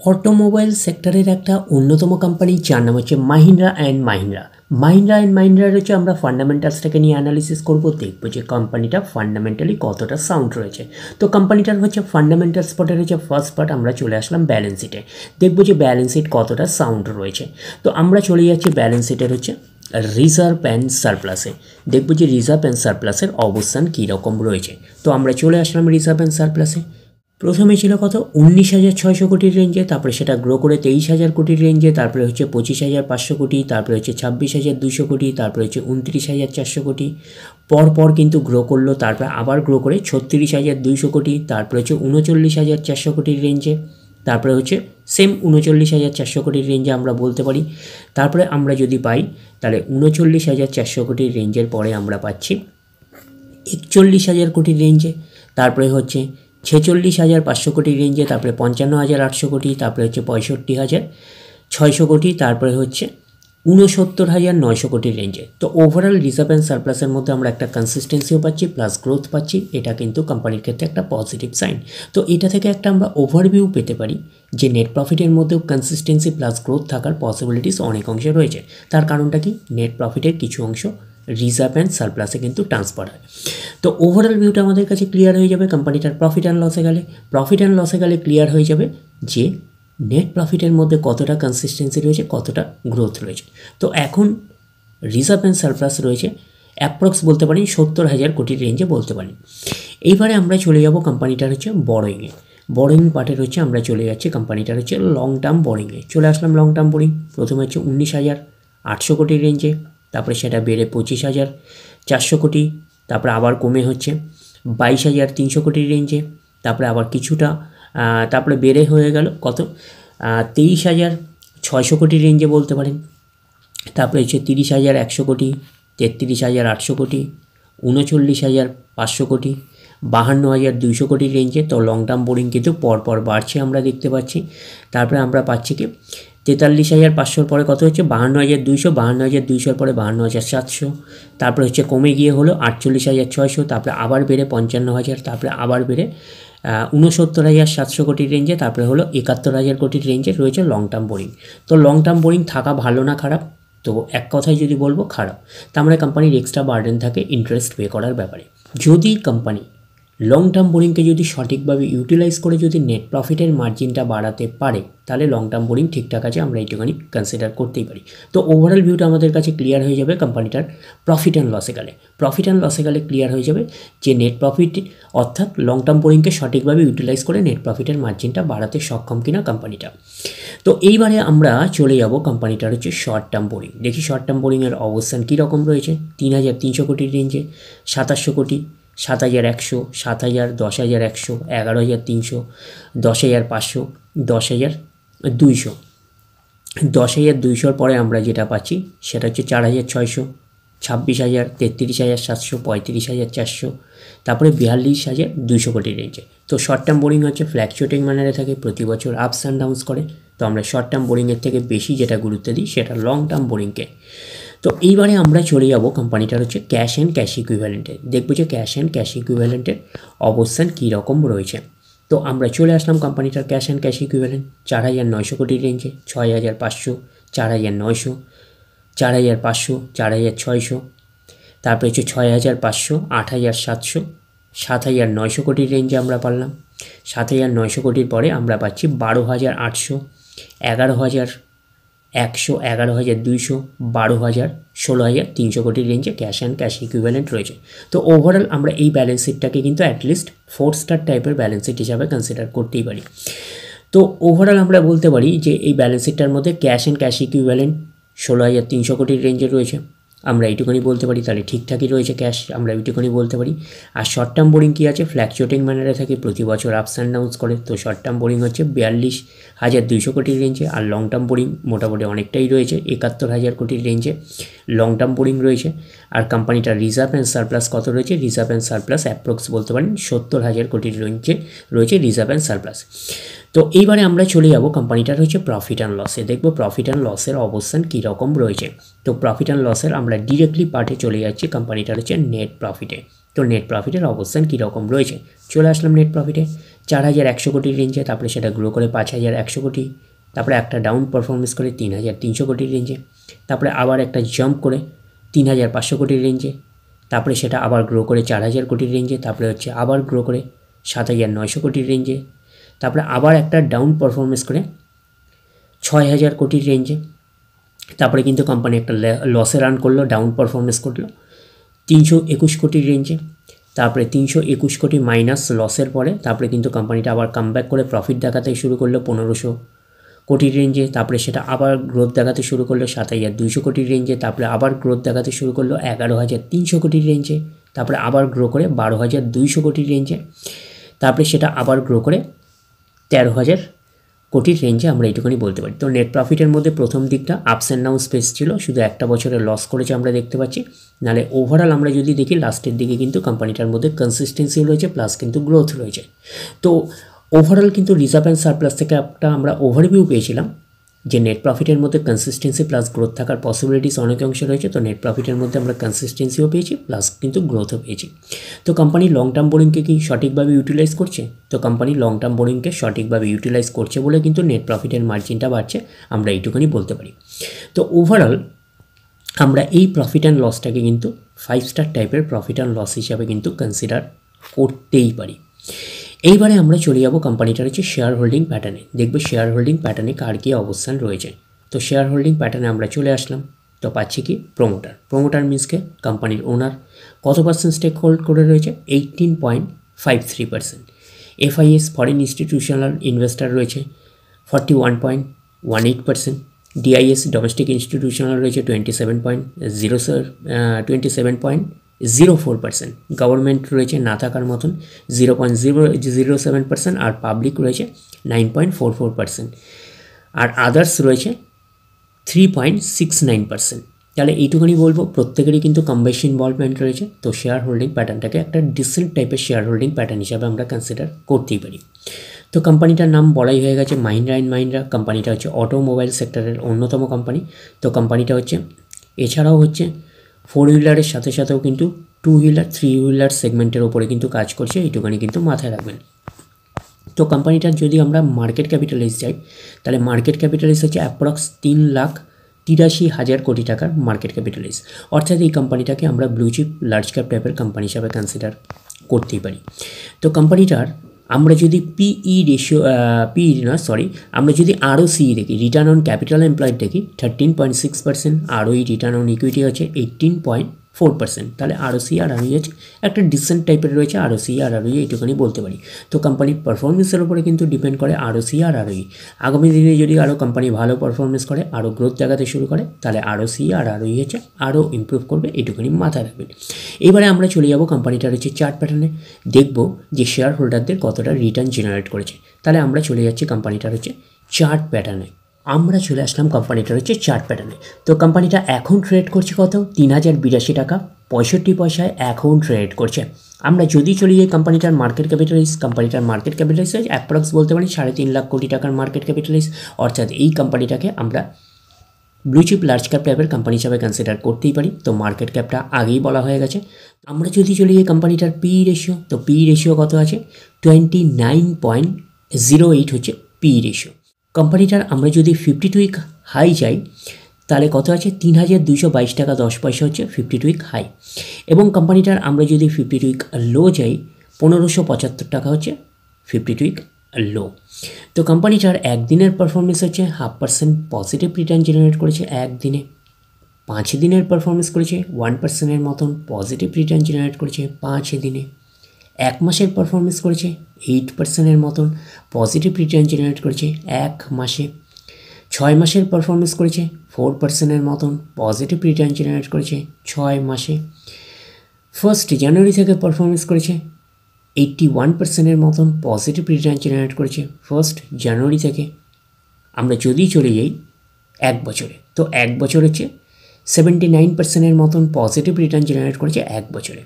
Automobile সেক্টরের একটা অন্যতম কোম্পানি যার নাম হচ্ছে মাহিন্দ্রা অ্যান্ড মাহিন্দ্রা। মাহিন্দ্রা অ্যান্ড মাহিন্দ্রার হচ্ছে আমরা ফান্ডামেন্টালসটাকে নিয়ে অ্যানালিসিস করব, দেখব যে কোম্পানিটা ফান্ডামেন্টালি কতটা সাউন্ড রয়েছে। তো কোম্পানিটার হচ্ছে ফান্ডামেন্টালস পার্টের হচ্ছে ফার্স্ট পার্ট, আমরা চলে আসলাম ব্যালেন্স শিটে, দেখব যে ব্যালেন্স শিট কতটা সাউন্ড রয়েছে। তো আমরা চলে যাচ্ছি ব্যালেন্স শিটের হচ্ছে রিজার্ভ অ্যান্ড সারপ্লাসে, দেখব যে রিজার্ভ অ্যান্ড সারপ্লাসের অবস্থান কীরকম রয়েছে। তো আমরা চলে আসলাম রিজার্ভ অ্যান্ড সারপ্লাসে। প্রথমে ছিল কত 19,600 কোটির রেঞ্জে, তারপরে সেটা গ্রো করে 23,000 কোটির রেঞ্জে, তারপরে হচ্ছে 25,500 কোটি, তারপরে হচ্ছে 26,200 কোটি, তারপরে হচ্ছে 29,400 কোটি, পরপর কিন্তু গ্রো করলো, তারপরে আবার গ্রো করে 36,200 কোটি, তারপরে হচ্ছে 39,400 কোটির রেঞ্জে, তারপরে হচ্ছে সেম 39,400 কোটির রেঞ্জে আমরা বলতে পারি। তারপরে আমরা যদি পাই তাহলে 39,400 কোটির রেঞ্জের পরে আমরা পাচ্ছি 41,000 কোটির রেঞ্জে, তারপরে হচ্ছে 46,500 কোটির রেঞ্জে, তারপরে 55,800 কোটি, তারপরে হচ্ছে 65,600 কোটি, তারপরে হচ্ছে 69,900 কোটির রেঞ্জে। তো ওভারঅল রিজার্ভ অ্যান্ড সারপ্লাসের মধ্যে আমরা একটা কনসিস্টেন্সিও পাচ্ছি প্লাস গ্রোথ পাচ্ছি, এটা কিন্তু কোম্পানির ক্ষেত্রে একটা পজিটিভ সাইন। তো এটা থেকে একটা আমরা ওভারভিউ পেতে পারি যে নেট প্রফিটের মধ্যেও কনসিস্টেন্সি প্লাস গ্রোথ থাকার পসিবিলিটিস অনেক অংশে রয়েছে। তার কারণটা কি, নেট প্রফিটের কিছু অংশ রিজার্ভ অ্যান্ড সারপ্লাসে কিন্তু ট্রান্সফার হয়। তো ওভারঅল ভিউটা আমাদের কাছে ক্লিয়ার হয়ে যাবে। কোম্পানিটার প্রফিট অ্যান্ড লসে গেলে ক্লিয়ার হয়ে যাবে যে নেট প্রফিটের মধ্যে কতটা কনসিস্টেন্সি রয়েছে, কতটা গ্রোথ রয়েছে। তো এখন রিজার্ভ অ্যান্ড সারপ্লাস রয়েছে অ্যাপ্রক্স বলতে পারি 70,000 কোটির রেঞ্জে বলতে পারি। এইবারে আমরা চলে যাব কোম্পানিটার হচ্ছে বড়োইংয়ে। বড়োইং পার্টের হচ্ছে আমরা চলে যাচ্ছি কোম্পানিটার হচ্ছে লং টার্ম বোরিংয়ে। চলে আসলাম লং টার্ম বোরিং। প্রথমে হচ্ছে 19,800 কোটির রেঞ্জে, তারপরে সেটা বেড়ে 25,400 কোটি, তারপরে আবার কমে হচ্ছে 22,300 কোটির রেঞ্জে, তারপরে আবার কিছুটা তারপরে বেড়ে হয়ে গেল কত 23,600 কোটির রেঞ্জে বলতে পারেন। তারপরে হচ্ছে 30,100 কোটি, 33,800 কোটি, 39,500 কোটি, 52,200 কোটির রেঞ্জে। তো লং টার্ম বোরিং কিন্তু পরপর বাড়ছে আমরা দেখতে পাচ্ছি। তারপরে আমরা পাচ্ছি কি 43,500 পরে কত হচ্ছে 52,200, 52,200 পরে 52,700, তারপরে হচ্ছে কমে গিয়ে হলো 48,600, তারপরে আবার বেড়ে 55,000, তারপরে আবার বেড়ে 69,700 কোটির রেঞ্জে, তারপরে হলো 71,000 কোটির রেঞ্জে রয়েছে লং টার্ম বোরিং। তো লং টার্ম বোরিং থাকা ভালো না খারাপ? তো এক কথায় যদি বলবো খারাপ। তার মানে কোম্পানির এক্সট্রা বার্ডেন থাকে ইন্টারেস্ট পে করার ব্যাপারে। যদি কোম্পানি লং টার্ম বোরিংকে যদি সঠিকভাবে ইউটিলাইজ করে যদি নেট প্রফিটের মার্জিনটা বাড়াতে পারে, তাহলে লং টার্ম বোরিং ঠিকঠাক আছে, আমরা এইটুখানি কনসিডার করতেই পারি। তো ওভারঅল ভিউটা আমাদের কাছে ক্লিয়ার হয়ে যাবে কোম্পানিটার প্রফিট অ্যান্ড লসে গেলে ক্লিয়ার হয়ে যাবে যে নেট প্রফিট অর্থাৎ লং টার্ম বোরিংকে সঠিকভাবে ইউটিলাইজ করে নেট প্রফিটের মার্জিনটা বাড়াতে সক্ষম কিনা কোম্পানিটা। তো এইবারে আমরা চলে যাব কোম্পানিটার হচ্ছে শর্ট টার্ম বোরিং। দেখি শর্ট টার্ম বোরিংয়ের অবস্থান কীরকম রয়েছে। 3,300 কোটির রেঞ্জে, 2,700 কোটি, 7,100, 7,000, 10,100, 11,300, 10,500, 10,200। 10,200 পরে আমরা যেটা পাচ্ছি সেটা হচ্ছে 4,600, 26,000, 33,700, 35,400, তারপরে 42,200 কোটির রেঞ্জে। তো শর্ট টার্ম বোরিং হচ্ছে ফ্ল্যাকচুয়েটিং ম্যানারে থাকে, প্রতি বছর আপস অ্যান্ড ডাউনস করে। তো আমরা শর্ট টার্ম বোরিংয়ের থেকে বেশি যেটা গুরুত্ব দিই সেটা লং টার্ম বোরিংকে। তো এইবারে আমরা চলে যাব কোম্পানিটার হচ্ছে ক্যাশ অ্যান্ড ক্যাশ ইকুইভ্যালেন্টে, দেখব যে ক্যাশ অ্যান্ড ক্যাশ ইকুইভ্যালেন্টের অবস্থান কী রকম রয়েছে। তো আমরা চলে আসলাম কোম্পানিটার ক্যাশ অ্যান্ড ক্যাশ ইকুইভ্যালেন্ট 4,900 কোটির রেঞ্জে, 6,500, 4,900, 4,500, 4,600, তারপরে হচ্ছে 6,500, 8,700, 7,900 কোটির রেঞ্জে আমরা পারলাম। 7,900 কোটির পরে আমরা পাচ্ছি 12,800, 11,100, 11,200, 12,000, 16,300 কোটির রেঞ্জে ক্যাশ অ্যান্ড ক্যাশ ইকুইভ্যালেন্ট রয়েছে। তো ওভারঅল আমরা এই ব্যালেন্স শিটটাকে কিন্তু অ্যাটলিস্ট 4 স্টার টাইপের ব্যালেন্স শিট হিসাবে কনসিডার করতেই পারি। তো ওভারঅল আমরা বলতে পারি যে এই ব্যালেন্স শিটটার মধ্যে ক্যাশ অ্যান্ড ক্যাশ ইকুইভ্যালেন্ট 16,300 কোটির রেঞ্জে রয়েছে, আমরা এইটুকুনি বলতে পারি, তাহলে ঠিকঠাকই রয়েছে ক্যাশ, আমরা এইটুকুনি বলতে পারি। আর শর্ট টার্ম বোরিং কী আছে, ফ্ল্যাকচুয়েটিং ম্যানারে থাকে, প্রতি বছর আপস অ্যান্ড ডাউনস করে। তো শর্ট টার্ম বোরিং হচ্ছে 42,200 কোটির রেঞ্জে, আর লং টার্ম বোরিং মোটামুটি অনেকটাই রয়েছে, 71,000 কোটির রেঞ্জে লং টার্ম বোরিং রয়েছে। আর কোম্পানিটার রিজার্ভ অ্যান্ড সারপ্লাস কত রয়েছে, রিজার্ভ অ্যান্ড সারপ্লাস অ্যাপ্রক্স বলতে পারেন 70,000 কোটির রেঞ্জে রয়েছে রিজার্ভ অ্যান্ড সারপ্লাস। তো এইবারে আমরা চলে যাব কোম্পানিটার হচ্ছে প্রফিট অ্যান্ড লসে, দেখব প্রফিট অ্যান্ড লসের অবস্থান কীরকম রয়েছে। তো প্রফিট অ্যান্ড লসের আমরা ডিরেক্টলি পার্টে চলে যাচ্ছি কোম্পানিটার হচ্ছে নেট প্রফিটে। তো নেট প্রফিটের অবস্থান কীরকম রয়েছে, চলে আসলাম নেট প্রফিটে। 4,100 কোটির রেঞ্জে, তারপরে সেটা গ্রো করে 5,100 কোটি, তারপরে একটা ডাউন পারফরমেন্স করে 3,300 কোটির রেঞ্জে, তারপরে আবার একটা জাম্প করে 3,500 কোটির রেঞ্জে, তারপরে সেটা আবার গ্রো করে 4,000 কোটির রেঞ্জে, তারপরে হচ্ছে আবার গ্রো করে 7,900 কোটির রেঞ্জে, তারপরে আবার একটা ডাউন পারফরমেন্স করে 6,000 কোটির রেঞ্জে, তারপরে কিন্তু কোম্পানি একটা লসে রান করলো, ডাউন পারফরমেন্স করলো 321 কোটির রেঞ্জে, তারপরে 321 কোটি মাইনাস লসের পরে তারপরে কিন্তু কোম্পানিটা আবার কামব্যাক করে প্রফিট দেখাতে শুরু করলো 1,500 কোটির রেঞ্জে, তারপরে সেটা আবার গ্রোথ দেখাতে শুরু করলো 7,200 কোটির রেঞ্জে, তারপরে আবার গ্রোথ দেখাতে শুরু করলো 11,300 কোটির রেঞ্জে, তারপরে আবার গ্রো করে 12,200 কোটির রেঞ্জে, তারপরে সেটা আবার গ্রো করে 13,000 কোটির রেঞ্জে আমরা এইটুকুনি বলতে পারি। তো নেট প্রফিটের মধ্যে প্রথম দিকটা আপস অ্যান্ড ডাউন স্পেস ছিল, শুধু একটা বছরে লস করেছে আমরা দেখতে পাচ্ছি, নাহলে ওভারঅল আমরা যদি দেখি লাস্টের দিকে কিন্তু কোম্পানিটার মধ্যে কনসিস্টেন্সি রয়েছে প্লাস কিন্তু গ্রোথ রয়েছে। তো ওভারঅল কিন্তু রিজার্ভ অ্যান্ড সারপ্লাস থেকে একটা আমরা ওভারভিউ পেয়েছিলাম যে নেট প্রফিটের মধ্যে কনসিস্টেন্সি প্লাস গ্রোথ থাকার পসিবিলিটিস অনেক অংশে রয়েছে। তো নেট প্রফিটের মধ্যে আমরা কনসিস্টেন্সিও পেয়েছি প্লাস কিন্তু গ্রোথও পেয়েছি। তো কোম্পানি লং টার্ম বোরিংকে কি সঠিকভাবে ইউটিলাইজ করছে? তো কোম্পানি লং টার্ম বোরিংকে সঠিকভাবে ইউটিলাইজ করছে বলে কিন্তু নেট প্রফিটের মার্জিনটা বাড়ছে, আমরা এইটুকুনি বলতে পারি। তো ওভারঅল আমরা এই প্রফিট অ্যান্ড লসটাকে কিন্তু 5 স্টার টাইপের প্রফিট অ্যান্ড লস হিসাবে কিন্তু কনসিডার করতেই পারি। এইবারে আমরা চলে যাব কোম্পানিটার হচ্ছে শেয়ার হোল্ডিং প্যাটার্নে। দেখবে শেয়ার হোল্ডিং প্যাটার্নে কার কী অবস্থান রয়েছে। তো শেয়ার হোল্ডিং প্যাটার্নে আমরা চলে আসলাম। তো পাচ্ছি কি প্রোমোটার মিনসকে কোম্পানির ওনার কত পার্সেন্ট স্টেক হোল্ড করে রয়েছে? 18.53%। FIS ফরেন ইনস্টিটিউশনাল ইনভেস্টার রয়েছে 41.18%। DIS ডোমেস্টিক ইনস্টিটিউশনাল রয়েছে 27.04%। গভর্নমেন্ট রয়েছে না থাকার মতন 0.007%, আর পাবলিক রয়েছে 9.44%, আর আদার্স রয়েছে 3.69%। তাহলে এইটুকুনি বলবো প্রত্যেকেরই কিন্তু কম বেশি ইনভলভমেন্ট রয়েছে। তো শেয়ার হোল্ডিং প্যাটার্নটাকে একটা ডিসেন্ট টাইপের শেয়ার হোল্ডিং প্যাটার্ন হিসাবে আমরা কনসিডার করতেই পারি। তো কোম্পানিটার নাম বলাই হয়ে গেছে মাহিন্দ্রা অ্যান্ড মাহিন্দ্রা। কোম্পানিটা হচ্ছে অটোমোবাইল সেক্টরের অন্যতম কোম্পানি। তো কোম্পানিটা হচ্ছে এছাড়াও হচ্ছে 4 হুইলারের সাথে সাথেও কিন্তু 2 হুইলার 3 হুইলার সেগমেন্টের ওপরে কিন্তু কাজ করছে, এইটুকুনি কিন্তু মাথায় রাখবেন। তো কোম্পানিটার যদি আমরা মার্কেট ক্যাপিটালাইজ যাই, তাহলে মার্কেট ক্যাপিটালাইজ হচ্ছে অ্যাপ্রক্স 3,83,000 কোটি টাকার মার্কেট ক্যাপিটালাইজ। অর্থাৎ এই কোম্পানিটাকে আমরা ব্লু চিপ লার্জ ক্যাপ টাইপের কোম্পানি হিসাবে কনসিডার করতেই পারি। তো কোম্পানিটার আমরা যদি আমরা যদি ROCE দেখি, রিটার্ন অন ক্যাপিটাল এমপ্লয়েড দেখি 13.6%, ROE রিটার্ন অন ইকুইটি হচ্ছে 18.4%। তাহলে ROCE আর ROE হচ্ছে একটা ডিসেন্ট টাইপের রয়েছে। ROCE আর ROE এইটুকুনি বলতে পারি। তো কোম্পানির পারফরমেন্সের উপরে কিন্তু ডিপেন্ড করে ROCE আর ROE। আগামী দিনে যদি আরও কোম্পানি ভালো পারফরমেন্স করে, আরও গ্রোথ দেখাতে শুরু করে, তাহলে ROCE আর ROE হচ্ছে আরও ইমপ্রুভ করবে, এইটুকুনি মাথায় রাখবেন। এবারে আমরা চলে যাব কোম্পানিটার হচ্ছে চার্ট প্যাটার্নে, দেখব যে শেয়ার হোল্ডারদের কতটা রিটার্ন জেনারেট করেছে। তাহলে আমরা চলে যাচ্ছি কোম্পানিটার হচ্ছে চার্ট প্যাটার্নে। আমরা চলে আসলাম কোম্পানিটার হচ্ছে চার্ট প্যাটার্নে। তো কোম্পানিটা এখন ট্রেড করছে কত? 3,082 টাকা 65 পয়সায় এখন ট্রেড করছে। আমরা যদি চলে যাই কোম্পানিটার মার্কেট ক্যাপিটালাইজ অ্যাপ্রক্স বলতে পারি 3.5 লাখ কোটি টাকার মার্কেট ক্যাপিটালাইজ। অর্থাৎ এই কোম্পানিটাকে আমরা ব্লু চিপ লার্জ ক্যাপ টাইপের কোম্পানি হিসাবে কনসিডার করতেই পারি। তো মার্কেট ক্যাপটা আগেই বলা হয়ে গেছে। আমরা যদি চলে যাই কোম্পানিটার PE রেশিও, তো PE রেশিও কত আছে? 29.08 হচ্ছে PE রেশিও। কোম্পানিটার আমরা যদি 52 উইক হাই যাই, তাহলে কত আছে? 3,222 টাকা 10 পয়সা হচ্ছে 52 উইক হাই। এবং কোম্পানিটার আমরা যদি 52 উইক লো যাই, 1,575 টাকা হচ্ছে 52 উইক লো। তো কোম্পানিটার একদিনের পারফরমেন্স হচ্ছে 0.5% পজিটিভ রিটার্ন জেনারেট করেছে একদিনে। 5 দিনের পারফরমেন্স করেছে 1%-এর মতন পজিটিভ রিটার্ন জেনারেট করেছে 5 দিনে। 1 মাসের পারফরমেন্স করেছে 8%-এর মতন পজিটিভ রিটার্ন জেনারেট করেছে 1 মাসে। 6 মাসের পারফরমেন্স করেছে 4%-এর মতন পজিটিভ রিটার্ন জেনারেট করেছে 6 মাসে। 1 জানুয়ারি থেকে পারফরমেন্স করেছে 81%-এর মতন পজিটিভ রিটার্ন জেনারেট করেছে 1 জানুয়ারি থেকে। আমরা যদি চলে যাই 1 বছরে, তো 1 বছর হচ্ছে 79%-এর মতন পজিটিভ রিটার্ন জেনারেট করেছে 1 বছরে।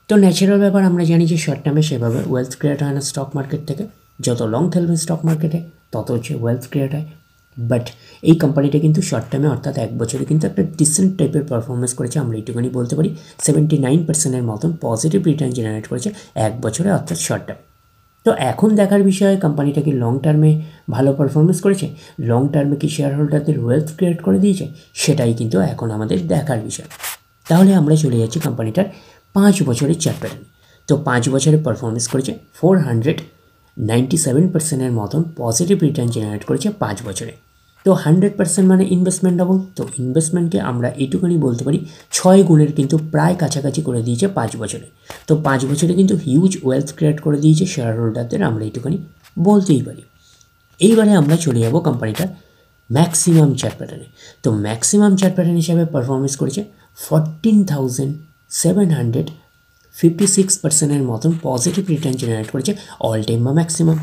তো ন্যাচারাল ব্যাপার, আমরা জানি যে শর্ট টার্মে সেভাবে ওয়েলথ ক্রিয়েট হয় না স্টক মার্কেট থেকে। যত লং খেলবেন স্টক মার্কেটে তত হচ্ছে ওয়েলথ ক্রিয়েট হয়। বাট এই কোম্পানিটা কিন্তু শর্ট টার্মে অর্থাৎ 1 বছরে কিন্তু একটা ডিসেন্ট টাইপের পারফরমেন্স করেছে। আমরা এইটুকুনি বলতে পারি 79%-এর মতন পজিটিভ রিটার্ন জেনারেট করেছে 1 বছরে অর্থাৎ শর্ট টার্ম। তো এখন দেখার বিষয় কোম্পানিটা কি লং টার্মে ভালো পারফরমেন্স করেছে, লং টার্মে কি শেয়ার হোল্ডারদের ওয়েলথ ক্রিয়েট করে দিয়েছে, সেটাই কিন্তু এখন আমাদের দেখার বিষয়। তাহলে আমরা চলে যাচ্ছি কোম্পানিটার 5 বছরের চার্ট প্যাটার্ন। তো 5 বছরে পারফরমেন্স করেছে 497%-এর মতন পজিটিভ রিটার্ন জেনারেট করেছে 5 বছরে। তো 100% মানে ইনভেস্টমেন্ট ডাবল। তো ইনভেস্টমেন্টকে আমরা এইটুকুনি বলতে পারি 6 গুণের কিন্তু প্রায় কাছাকাছি করে দিয়েছে 5 বছরে। তো 5 বছরে কিন্তু হিউজ ওয়েলথ ক্রিয়েট করে দিয়েছে শেয়ার হোল্ডারদের, আমরা এইটুকুনি বলতেই পারি। এইবারে আমরা চলে যাব কোম্পানিটার ম্যাক্সিমাম চার্ট প্যাটার্নে। তো ম্যাক্সিমাম চার্ট প্যাটার্ন হিসাবে পারফরমেন্স করেছে 14,756%-এর মতন পজিটিভ রিটার্ন জেনারেট করেছে অল টাইম বা ম্যাক্সিমাম।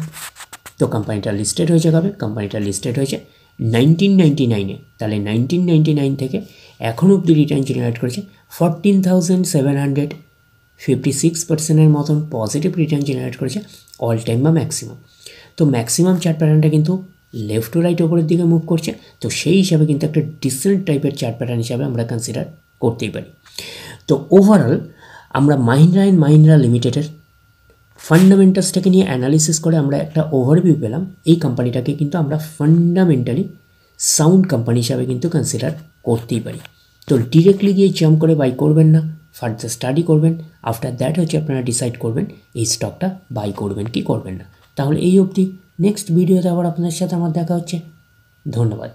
তো কোম্পানিটা লিস্টেড হয়েছে কবে? কোম্পানিটা লিস্টেড হয়েছে 1999-এ। তাহলে 1999 থেকে এখন অবধি রিটার্ন জেনারেট করেছে 14,756%-এর মতন পজিটিভ রিটার্ন জেনারেট করেছে অল টাইম বা ম্যাক্সিমাম। তো ম্যাক্সিমাম চার্ট প্যাটার্নটা কিন্তু লেফট টু রাইট ওপরের দিকে মুভ করছে। তো সেই হিসাবে কিন্তু একটা ডিসেন্ট টাইপের চার্ট প্যাটার্ন হিসাবে আমরা কনসিডার করতেই পারি। তো ওভারঅল আমরা মাহিন্দ্রা অ্যান্ড মাহিন্দ্রা লিমিটেডের ফান্ডামেন্টালসটাকে নিয়ে অ্যানালিসিস করে আমরা একটা ওভারভিউ পেলাম। এই কোম্পানিটাকে কিন্তু আমরা ফান্ডামেন্টালি সাউন্ড কোম্পানি হিসাবে কিন্তু কনসিডার করতেই পারি। তো ডিরেক্টলি গিয়ে জাম্প করে বাই করবেন না, ফার্দার স্টাডি করবেন। আফটার দ্যাট হচ্ছে আপনারা ডিসাইড করবেন এই স্টকটা বাই করবেন কি করবেন না। তাহলে এই অবধি, নেক্সট ভিডিওতে আবার আপনাদের সাথে আমার দেখা হচ্ছে। ধন্যবাদ।